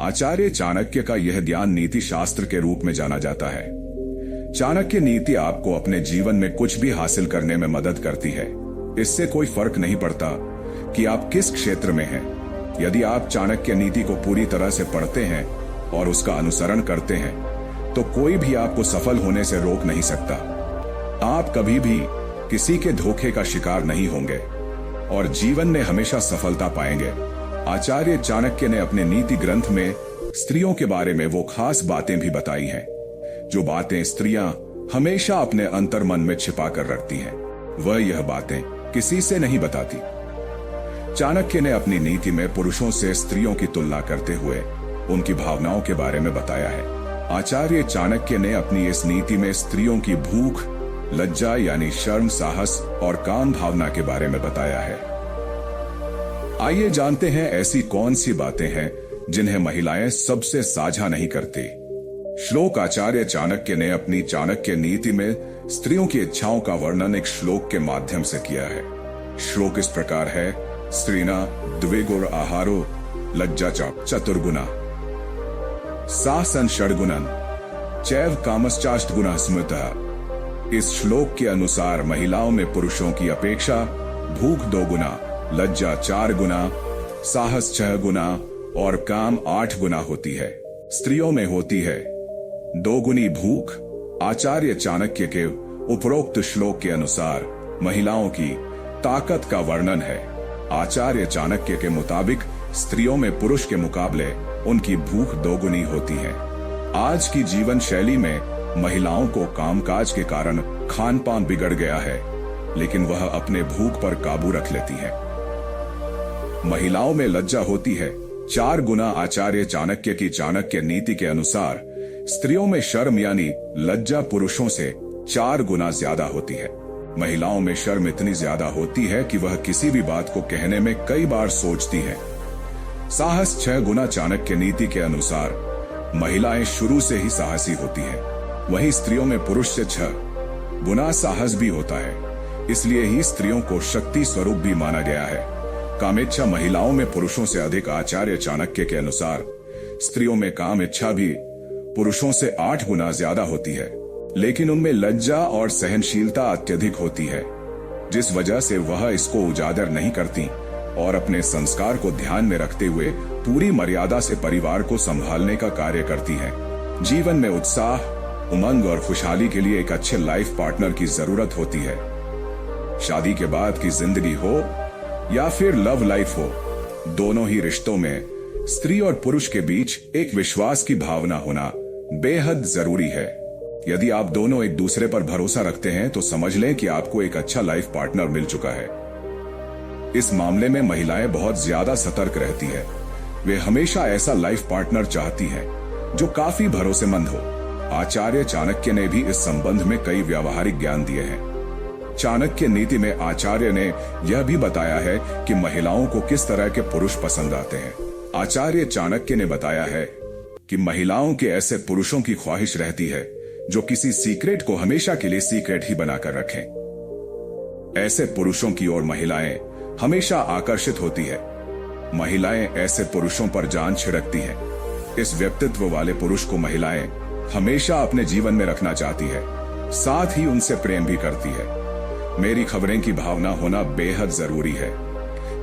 आचार्य चाणक्य का यह ज्ञान नीति शास्त्र के रूप में जाना जाता है। चाणक्य नीति आपको अपने जीवन में कुछ भी हासिल करने में मदद करती है। इससे कोई फर्क नहीं पड़ता कि आप किस क्षेत्र में हैं। यदि आप चाणक्य नीति को पूरी तरह से पढ़ते हैं और उसका अनुसरण करते हैं तो कोई भी आपको सफल होने से रोक नहीं सकता। आप कभी भी किसी के धोखे का शिकार नहीं होंगे और जीवन में हमेशा सफलता पाएंगे। आचार्य चाणक्य ने अपने नीति ग्रंथ में स्त्रियों के बारे में वो खास बातें भी बताई हैं, जो बातें स्त्रियां हमेशा अपने अंतर्मन में छिपा कर रखती हैं। वह यह बातें किसी से नहीं बताती। चाणक्य ने अपनी नीति में पुरुषों से स्त्रियों की तुलना करते हुए उनकी भावनाओं के बारे में बताया है। आचार्य चाणक्य ने अपनी इस नीति में स्त्रियों की भूख, लज्जा यानी शर्म, साहस और काम भावना के बारे में बताया है। आइए जानते हैं ऐसी कौन सी बातें हैं जिन्हें महिलाएं सबसे साझा नहीं करती। श्लोक। आचार्य चाणक्य ने अपनी चाणक्य नीति में स्त्रियों की इच्छाओं का वर्णन एक श्लोक के माध्यम से किया है। श्लोक इस प्रकार है: स्त्रीना द्विगुण आहारो लज्जा चतुर्गुणा साहसन षड्गुणन चैव कामश्चाष्टगुणः स्मृतः। इस श्लोक के अनुसार महिलाओं में पुरुषों की अपेक्षा भूख 2 गुना, लज्जा 4 गुना, साहस 6 गुना और काम 8 गुना होती है। स्त्रियों में होती है 2 गुनी भूख। आचार्य चाणक्य के उपरोक्त श्लोक के अनुसार महिलाओं की ताकत का वर्णन है। आचार्य चाणक्य के मुताबिक स्त्रियों में पुरुष के मुकाबले उनकी भूख 2 गुनी होती है। आज की जीवन शैली में महिलाओं को कामकाज के कारण खान पान बिगड़ गया है, लेकिन वह अपने भूख पर काबू रख लेती है। महिलाओं में लज्जा होती है 4 गुना। आचार्य चाणक्य की चाणक्य नीति के अनुसार स्त्रियों में शर्म यानी लज्जा पुरुषों से 4 गुना ज्यादा होती है। महिलाओं में शर्म इतनी ज्यादा होती है कि वह किसी भी बात को कहने में कई बार सोचती है। साहस 6 गुना। चाणक्य नीति के अनुसार महिलाएं शुरू से ही साहसी होती हैं। वहीं स्त्रियों में पुरुष से 6 गुना साहस भी होता है। इसलिए ही स्त्रियों को शक्ति स्वरूप भी माना गया है। कामेच्छा महिलाओं में पुरुषों से अधिक। आचार्य चाणक्य के अनुसार स्त्रियों में काम इच्छा भी पुरुषों से 8 गुना ज्यादा होती है, लेकिन उनमें लज्जा और सहनशीलता अत्यधिक होती है, जिस वजह से वह इसको उजागर नहीं करती और अपने संस्कार को ध्यान में रखते हुए पूरी मर्यादा से परिवार को संभालने का कार्य करती हैं। जीवन में उत्साह, उमंग और खुशहाली के लिए एक अच्छे लाइफ पार्टनर की जरूरत होती है। शादी के बाद की जिंदगी हो या फिर लव लाइफ हो, दोनों ही रिश्तों में स्त्री और पुरुष के बीच एक विश्वास की भावना होना बेहद जरूरी है। यदि आप दोनों एक दूसरे पर भरोसा रखते हैं तो समझ लें कि आपको एक अच्छा लाइफ पार्टनर मिल चुका है। इस मामले में महिलाएं बहुत ज्यादा सतर्क रहती है। वे हमेशा ऐसा लाइफ पार्टनर चाहती हैं जो काफी भरोसेमंद हो। आचार्य चाणक्य ने भी इस संबंध में कई व्यावहारिक ज्ञान दिए हैं। चाणक्य नीति में आचार्य ने यह भी बताया है कि महिलाओं को किस तरह के पुरुष पसंद आते हैं। आचार्य चाणक्य ने बताया है कि महिलाओं के ऐसे पुरुषों की ख्वाहिश रहती है जो किसी सीक्रेट को हमेशा के लिए सीक्रेट ही बनाकर रखें। ऐसे पुरुषों की ओर महिलाएं हमेशा आकर्षित होती है। महिलाएं ऐसे पुरुषों पर जान छिड़कती हैं। इस व्यक्तित्व वाले पुरुष को महिलाएं हमेशा अपने जीवन में रखना चाहती है, साथ ही उनसे प्रेम भी करती है। मेरी खबरें की भावना होना बेहद जरूरी है।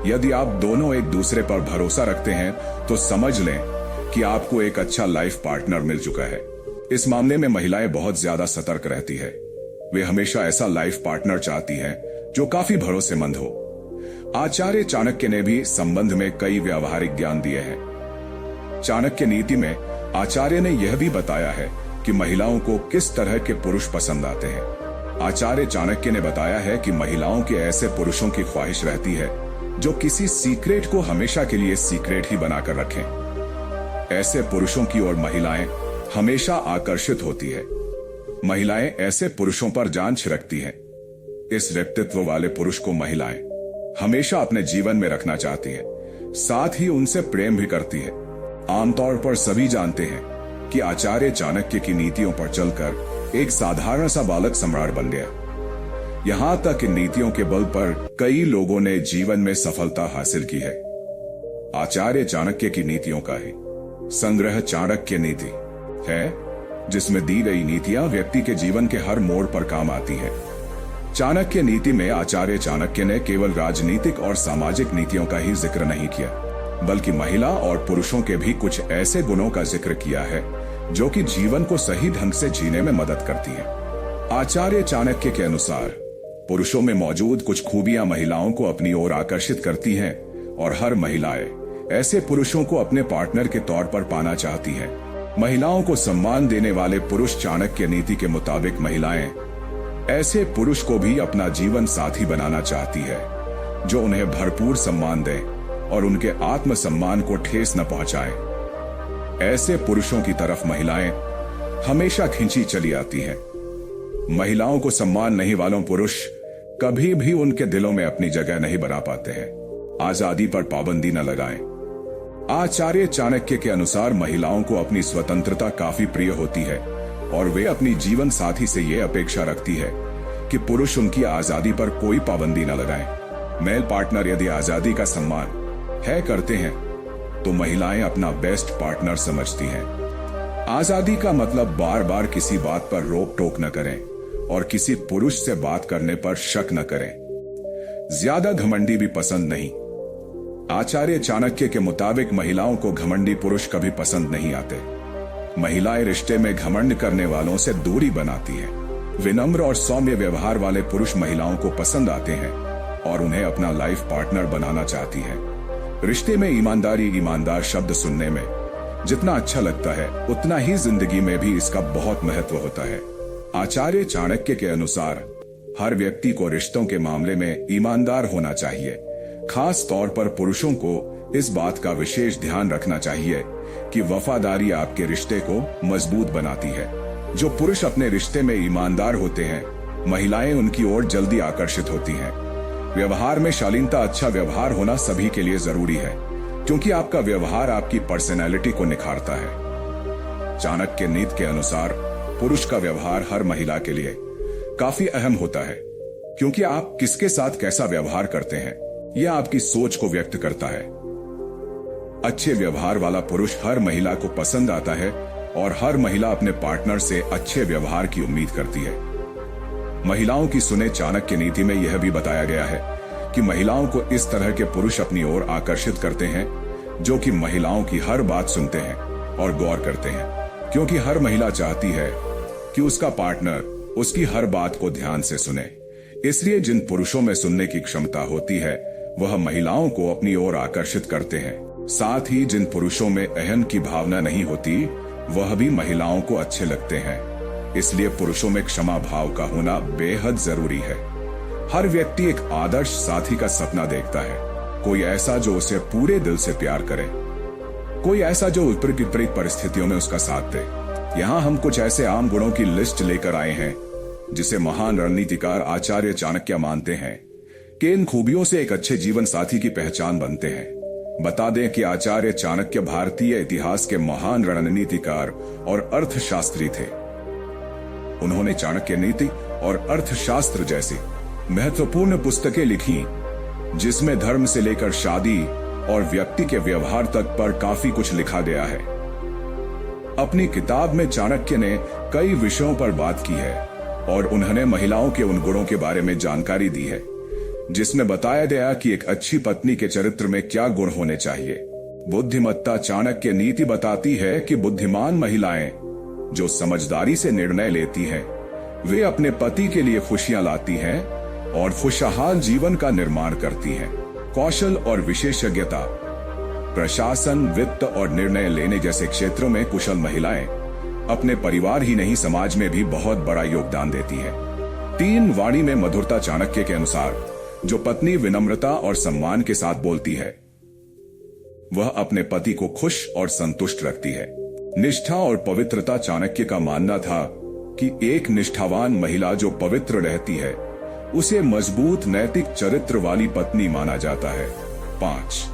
यदि आप दोनों एक दूसरे पर भरोसा रखते हैं तो समझ लें कि आपको एक अच्छा लाइफ पार्टनर मिल चुका है। इस मामले में महिलाएं बहुत ज्यादा सतर्क रहती है। वे हमेशा ऐसा लाइफ पार्टनर चाहती हैं जो काफी भरोसेमंद हो। आचार्य चाणक्य ने भी संबंध में कई व्यावहारिक ज्ञान दिए हैं। चाणक्य नीति में आचार्य ने यह भी बताया है कि महिलाओं को किस तरह के पुरुष पसंद आते हैं। आचार्य चाणक्य ने बताया है कि महिलाओं के ऐसे पुरुषों की ख्वाहिश रहती है जो किसी सीक्रेट को हमेशा के लिए सीक्रेट ही बनाकर रखें। ऐसे पुरुषों की ओर महिलाएं हमेशा आकर्षित होती है। महिलाएं ऐसे पुरुषों पर जान छिड़कती हैं। इस व्यक्तित्व वाले पुरुष को महिलाएं हमेशा अपने जीवन में रखना चाहती है, साथ ही उनसे प्रेम भी करती है। आमतौर पर सभी जानते हैं कि आचार्य चाणक्य की नीतियों पर चलकर एक साधारण सा बालक सम्राट बन गया। यहां तक इन नीतियों के बल पर कई लोगों ने जीवन में सफलता हासिल की है। आचार्य चाणक्य की नीतियों का ही संग्रह चाणक्य नीति है, जिसमें दी गई नीतियां व्यक्ति के जीवन के हर मोड़ पर काम आती है। चाणक्य नीति में आचार्य चाणक्य ने केवल राजनीतिक और सामाजिक नीतियों का ही जिक्र नहीं किया, बल्कि महिला और पुरुषों के भी कुछ ऐसे गुणों का जिक्र किया है जो कि जीवन को सही ढंग से जीने में मदद करती है। आचार्य चाणक्य के अनुसार पुरुषों में मौजूद कुछ खूबियां महिलाओं को अपनी ओर आकर्षित करती हैं और हर महिलाएं ऐसे पुरुषों को अपने पार्टनर के तौर पर पाना चाहती है। महिलाओं को सम्मान देने वाले पुरुष चाणक्य नीति के मुताबिक महिलाएं ऐसे पुरुष को भी अपना जीवन साथी बनाना चाहती है जो उन्हें भरपूर सम्मान दे और उनके आत्मसम्मान को ठेस न पहुंचाए। ऐसे पुरुषों की तरफ महिलाएं हमेशा खींची चली आती हैं। महिलाओं को सम्मान नहीं वालों पुरुष कभी भी उनके दिलों में अपनी जगह नहीं बना पाते हैं। आजादी पर पाबंदी न लगाएं। आचार्य चाणक्य के अनुसार महिलाओं को अपनी स्वतंत्रता काफी प्रिय होती है और वे अपनी जीवन साथी से ये अपेक्षा रखती है कि पुरुष उनकी आजादी पर कोई पाबंदी न लगाएं। मेल पार्टनर यदि आजादी का सम्मान है करते हैं तो महिलाएं अपना बेस्ट पार्टनर समझती हैं। आजादी का मतलब बार बार किसी बात पर रोक टोक न करें और किसी पुरुष से बात करने पर शक न करें। ज्यादा घमंडी भी पसंद नहीं। आचार्य चाणक्य के मुताबिक महिलाओं को घमंडी पुरुष कभी पसंद नहीं आते। महिलाएं रिश्ते में घमंड करने वालों से दूरी बनाती हैं। विनम्र और सौम्य व्यवहार वाले पुरुष महिलाओं को पसंद आते हैं और उन्हें अपना लाइफ पार्टनर बनाना चाहती हैं। रिश्ते में ईमानदार शब्द सुनने में जितना अच्छा लगता है उतना ही जिंदगी में भी इसका बहुत महत्व होता है। आचार्य चाणक्य के अनुसार हर व्यक्ति को रिश्तों के मामले में ईमानदार होना चाहिए। खास तौर पर पुरुषों को इस बात का विशेष ध्यान रखना चाहिए कि वफादारी आपके रिश्ते को मजबूत बनाती है। जो पुरुष अपने रिश्ते में ईमानदार होते हैं, महिलाएं उनकी ओर जल्दी आकर्षित होती हैं। व्यवहार में शालीनता, अच्छा व्यवहार होना सभी के लिए जरूरी है, क्योंकि आपका व्यवहार आपकी पर्सनैलिटी को निखारता है। चाणक्य नीति के अनुसार पुरुष का व्यवहार हर महिला के लिए काफी अहम होता है, क्योंकि आप किसके साथ कैसा व्यवहार करते हैं यह आपकी सोच को व्यक्त करता है। अच्छे व्यवहार वाला पुरुष हर महिला को पसंद आता है और हर महिला अपने पार्टनर से अच्छे व्यवहार की उम्मीद करती है। महिलाओं की सुने चाणक्य नीति में यह भी बताया गया है कि महिलाओं को इस तरह के पुरुष अपनी ओर आकर्षित करते हैं जो कि महिलाओं की हर बात सुनते हैं और गौर करते हैं, क्योंकि हर महिला चाहती है कि उसका पार्टनर उसकी हर बात को ध्यान से सुने। इसलिए जिन पुरुषों में सुनने की क्षमता होती है वह महिलाओं को अपनी ओर आकर्षित करते हैं। साथ ही जिन पुरुषों में अहम की भावना नहीं होती वह भी महिलाओं को अच्छे लगते हैं। इसलिए पुरुषों में क्षमा भाव का होना बेहद जरूरी है। हर व्यक्ति एक आदर्श साथी का सपना देखता है, कोई ऐसा जो उसे पूरे दिल से प्यार करे, कोई ऐसा जो विपरीत परिस्थितियों में उसका साथ दे। यहाँ हम कुछ ऐसे आम गुणों की लिस्ट लेकर आए हैं जिसे महान रणनीतिकार आचार्य चाणक्य मानते हैं कि इन खूबियों से एक अच्छे जीवन साथी की पहचान बनते हैं। बता दें कि आचार्य चाणक्य भारतीय इतिहास के महान रणनीतिकार और अर्थशास्त्री थे। उन्होंने चाणक्य नीति और अर्थशास्त्र जैसी महत्वपूर्ण पुस्तकें लिखी जिसमें धर्म से लेकर शादी और व्यक्ति के व्यवहार तक पर काफी कुछ लिखा गया है। अपनी किताब में चाणक्य ने कई विषयों पर बात की है और उन्होंने महिलाओं के उन गुणों के बारे में जानकारी दी है जिसमें बताया गया कि एक अच्छी पत्नी के चरित्र में क्या गुण होने चाहिए। बुद्धिमत्ता चाणक्य नीति बताती है कि बुद्धिमान महिलाएं जो समझदारी से निर्णय लेती हैं, वे अपने पति के लिए खुशियां लाती हैं और खुशहाल जीवन का निर्माण करती हैं। कौशल और विशेषज्ञता, प्रशासन, वित्त और निर्णय लेने जैसे क्षेत्रों में कुशल महिलाएं अपने परिवार ही नहीं समाज में भी बहुत बड़ा योगदान देती हैं। 3 वाणी में मधुरता चाणक्य के अनुसार जो पत्नी विनम्रता और सम्मान के साथ बोलती है वह अपने पति को खुश और संतुष्ट रखती है। निष्ठा और पवित्रता चाणक्य का मानना था कि एक निष्ठावान महिला जो पवित्र रहती है उसे मजबूत नैतिक चरित्र वाली पत्नी माना जाता है। 5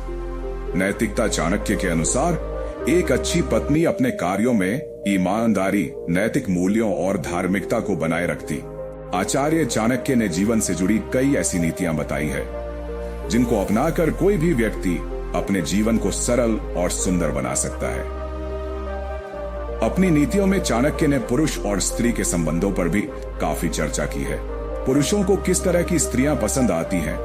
नैतिकता चाणक्य के अनुसार एक अच्छी पत्नी अपने कार्यों में ईमानदारी, नैतिक मूल्यों और धार्मिकता को बनाए रखती। आचार्य चाणक्य ने जीवन से जुड़ी कई ऐसी नीतियां बताई है जिनको अपनाकर कोई भी व्यक्ति अपने जीवन को सरल और सुंदर बना सकता है। अपनी नीतियों में चाणक्य ने पुरुष और स्त्री के संबंधों पर भी काफी चर्चा की है। पुरुषों को किस तरह की स्त्रियां पसंद आती हैं,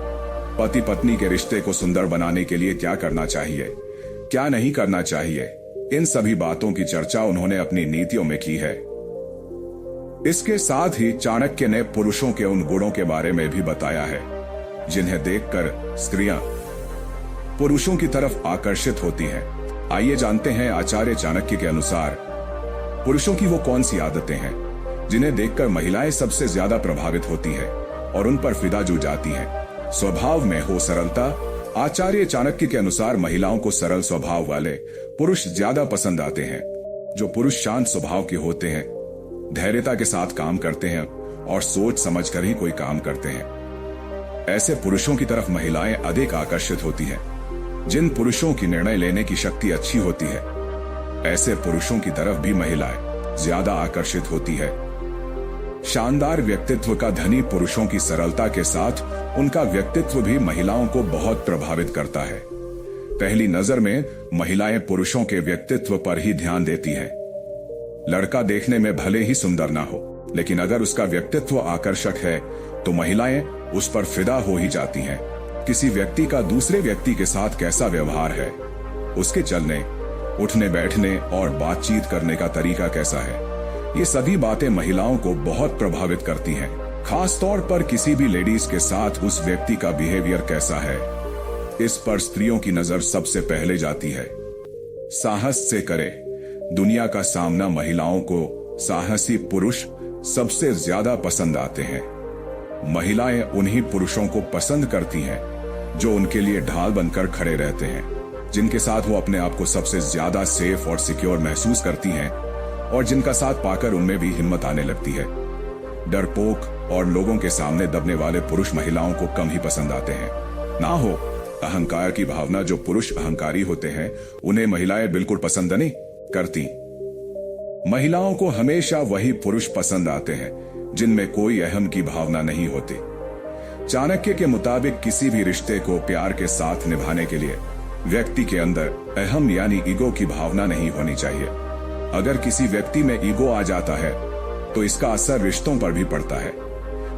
पति पत्नी के रिश्ते को सुंदर बनाने के लिए क्या करना चाहिए, क्या नहीं करना चाहिए, इन सभी बातों की चर्चा उन्होंने अपनी नीतियों में की है। इसके साथ ही चाणक्य ने पुरुषों के उन गुणों के बारे में भी बताया है जिन्हें देखकर स्त्रियां पुरुषों की तरफ आकर्षित होती हैं। आइए जानते हैं आचार्य चाणक्य के अनुसार पुरुषों की वो कौन सी आदतें हैं जिन्हें देखकर महिलाएं सबसे ज्यादा प्रभावित होती हैं और उन पर फिदा जो जाती हैं। स्वभाव में हो सरलता। आचार्य चाणक्य के अनुसार महिलाओं को सरल स्वभाव वाले पुरुष ज्यादा पसंद आते हैं। जो पुरुष शांत स्वभाव के होते हैं, धैर्यता के साथ काम करते हैं और सोच समझकर ही कोई काम करते हैं, ऐसे पुरुषों की तरफ महिलाएं अधिक आकर्षित होती हैं। जिन पुरुषों की निर्णय लेने की शक्ति अच्छी होती है, ऐसे पुरुषों की तरफ भी महिलाएं ज्यादा आकर्षित होती है। शानदार व्यक्तित्व का धनी पुरुषों की सरलता के साथ उनका व्यक्तित्व भी महिलाओं को बहुत प्रभावित करता है। पहली नजर में महिलाएं पुरुषों के व्यक्तित्व पर ही ध्यान देती हैं। लड़का देखने में भले ही सुंदर ना हो, लेकिन अगर उसका व्यक्तित्व आकर्षक है तो महिलाएं उस पर फिदा हो ही जाती हैं। किसी व्यक्ति का दूसरे व्यक्ति के साथ कैसा व्यवहार है, उसके चलने, उठने बैठने और बातचीत करने का तरीका कैसा है, ये सभी बातें महिलाओं को बहुत प्रभावित करती हैं। खास तौर पर किसी भी लेडीज के साथ उस व्यक्ति का बिहेवियर कैसा है, इस पर स्त्रियों की नजर सबसे पहले जाती है। साहस से करे दुनिया का सामना महिलाओं को साहसी पुरुष सबसे ज्यादा पसंद आते हैं। महिलाएं उन्हीं पुरुषों को पसंद करती हैं जो उनके लिए ढाल बनकर खड़े रहते हैं, जिनके साथ वो अपने आप को सबसे ज्यादा सेफ और सिक्योर महसूस करती हैं और जिनका साथ पाकर उनमें भी हिम्मत आने लगती है। डरपोक और लोगों के सामने दबने वाले पुरुष महिलाओं को कम ही पसंद आते हैं। ना हो अहंकार की भावना, जो पुरुष अहंकारी होते हैं उन्हें महिलाएं बिल्कुल पसंद नहीं करती। महिलाओं को हमेशा वही पुरुष पसंद आते हैं जिनमें कोई अहम की भावना नहीं होती। चाणक्य के मुताबिक किसी भी रिश्ते को प्यार के साथ निभाने के लिए व्यक्ति के अंदर अहम यानी ईगो की भावना नहीं होनी चाहिए। अगर किसी व्यक्ति में ईगो आ जाता है तो इसका असर रिश्तों पर भी पड़ता है।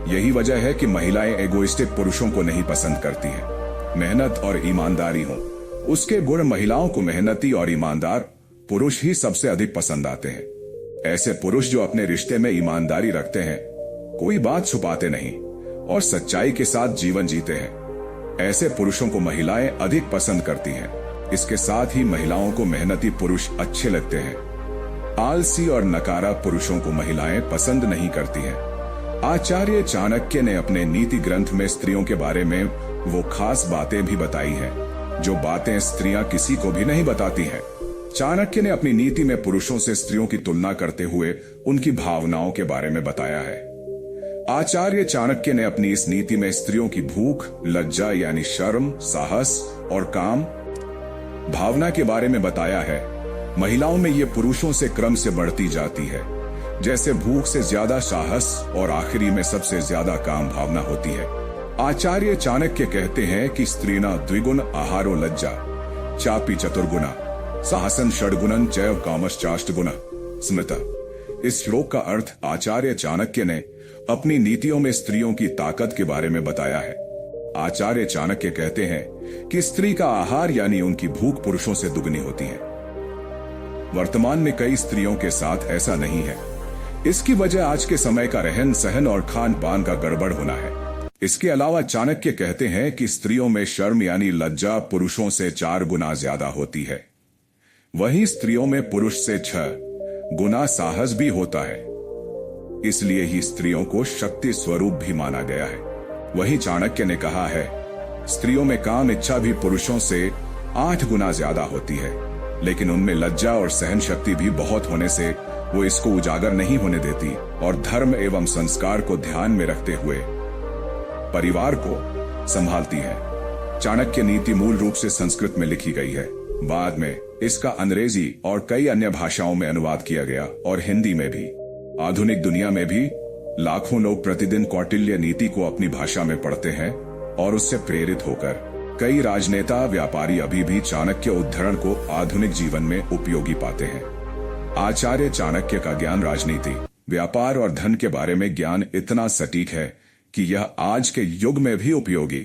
यही वजह है कि महिलाएं एगोइस्टिक पुरुषों को नहीं पसंद करती हैं। मेहनत और ईमानदारी हो, उसके गुण महिलाओं को मेहनती और ईमानदार पुरुष ही सबसे अधिक पसंद आते हैं। ऐसे पुरुष जो अपने रिश्ते में ईमानदारी रखते हैं, कोई बात छुपाते नहीं और सच्चाई के साथ जीवन जीते हैं, ऐसे पुरुषों को महिलाएं अधिक पसंद करती हैं। इसके साथ ही महिलाओं को मेहनती पुरुष अच्छे लगते हैं। आलसी और नकारा पुरुषों को महिलाएं पसंद नहीं करती हैं। आचार्य चाणक्य ने अपने नीति ग्रंथ में स्त्रियों के बारे में वो खास बातें भी बताई हैं, जो बातें स्त्रियां किसी को भी नहीं बताती हैं। चाणक्य ने अपनी नीति में पुरुषों से स्त्रियों की तुलना करते हुए उनकी भावनाओं के बारे में बताया है। आचार्य चाणक्य ने अपनी इस नीति में स्त्रियों की भूख, लज्जा यानी शर्म, साहस और काम भावना के बारे में बताया है। महिलाओं में ये पुरुषों से क्रम से बढ़ती जाती है, जैसे भूख से ज्यादा साहस और आखिरी में सबसे ज्यादा काम भावना होती है। आचार्य चाणक्य कहते हैं कि स्त्रीना द्विगुण आहारो लज्जा चापी चतुर्गुणा साहसन षड्गुणन चैव कामश्चाष्टगुण स्मृता। इस श्लोक का अर्थ आचार्य चाणक्य ने अपनी नीतियों में स्त्रियों की ताकत के बारे में बताया है। आचार्य चाणक्य कहते हैं कि स्त्री का आहार यानी उनकी भूख पुरुषों से दुगनी होती है। वर्तमान में कई स्त्रियों के साथ ऐसा नहीं है। इसकी वजह आज के समय का रहन सहन और खान पान का गड़बड़ होना है। इसके अलावा चाणक्य कहते हैं कि स्त्रियों में शर्म यानी लज्जा पुरुषों से 4 गुना ज्यादा होती है। वहीं स्त्रियों में पुरुष से 6 गुना साहस भी होता है। इसलिए ही स्त्रियों को शक्ति स्वरूप भी माना गया है। वहीं चाणक्य ने कहा है, स्त्रियों में काम इच्छा भी पुरुषों से 8 गुना ज्यादा होती है, लेकिन उनमें लज्जा और सहन शक्ति भी बहुत होने से वो इसको उजागर नहीं होने देती और धर्म एवं संस्कार को ध्यान में रखते हुए परिवार को संभालती है। चाणक्य नीति मूल रूप से संस्कृत में लिखी गई है। बाद में इसका अंग्रेजी और कई अन्य भाषाओं में अनुवाद किया गया और हिंदी में भी। आधुनिक दुनिया में भी लाखों लोग प्रतिदिन कौटिल्य नीति को अपनी भाषा में पढ़ते हैं और उससे प्रेरित होकर कई राजनेता व्यापारी अभी भी चाणक्य उद्धरण को आधुनिक जीवन में उपयोगी पाते हैं। आचार्य चाणक्य का ज्ञान राजनीति, व्यापार और धन के बारे में ज्ञान इतना सटीक है कि यह आज के युग में भी उपयोगी